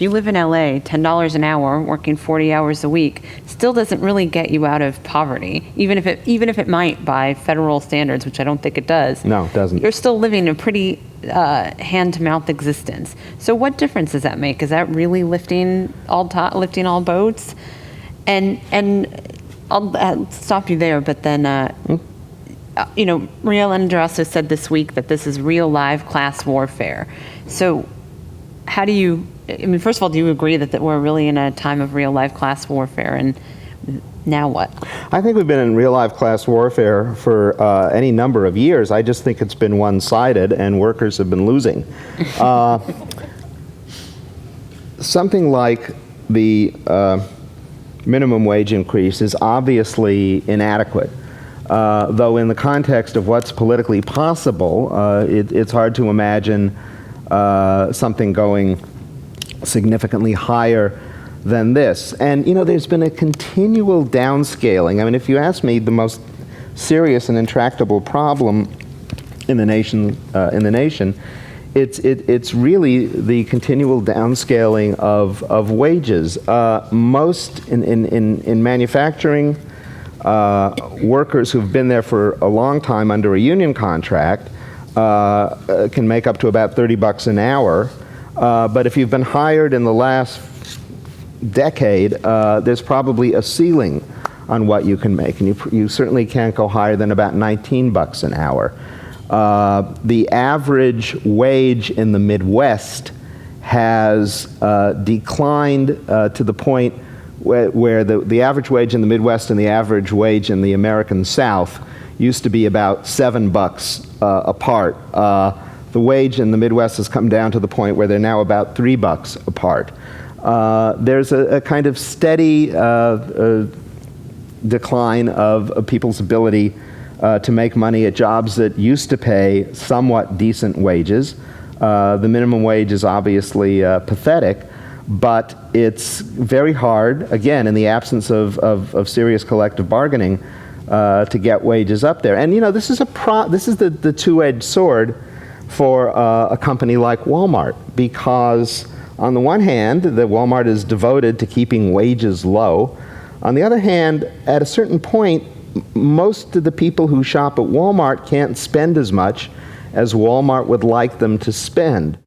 if you live in LA, $10 an hour, working 40 hours a week, still doesn't really get you out of poverty, even if it might by federal standards, which I don't think it does. No, it doesn't. You're still living a pretty hand-to-mouth existence. So what difference does that make? Is that really lifting all boats? And I'll stop you there, but then, Maria Lenindrasso said this week that this is real live class warfare. So how do you, first of all, do you agree that we're really in a time of real live class warfare, and now what? I think we've been in real life class warfare for any number of years. I just think it's been one-sided and workers have been losing. Something like the minimum wage increase is obviously inadequate. Though in the context of what's politically possible, it's hard to imagine something going significantly higher than this. And there's been a continual downscaling. I mean, if you ask me, the most serious and intractable problem in the nation, it's really the continual downscaling of wages. Most in manufacturing, workers who've been there for a long time under a union contract can make up to about $30 an hour. But if you've been hired in the last decade, there's probably a ceiling on what you can make, and you certainly can't go higher than about $19 an hour. The average wage in the Midwest has declined to the point where the average wage in the Midwest and the average wage in the American South used to be about $7 apart. The wage in the Midwest has come down to the point where they're now about $3 apart. There's a kind of steady decline of people's ability to make money at jobs that used to pay somewhat decent wages. The minimum wage is obviously pathetic, but it's very hard, again, in the absence of serious collective bargaining, to get wages up there. And this is the two-edged sword for a company like Walmart, because on the one hand, Walmart is devoted to keeping wages low. On the other hand, at a certain point, most of the people who shop at Walmart can't spend as much as Walmart would like them to spend.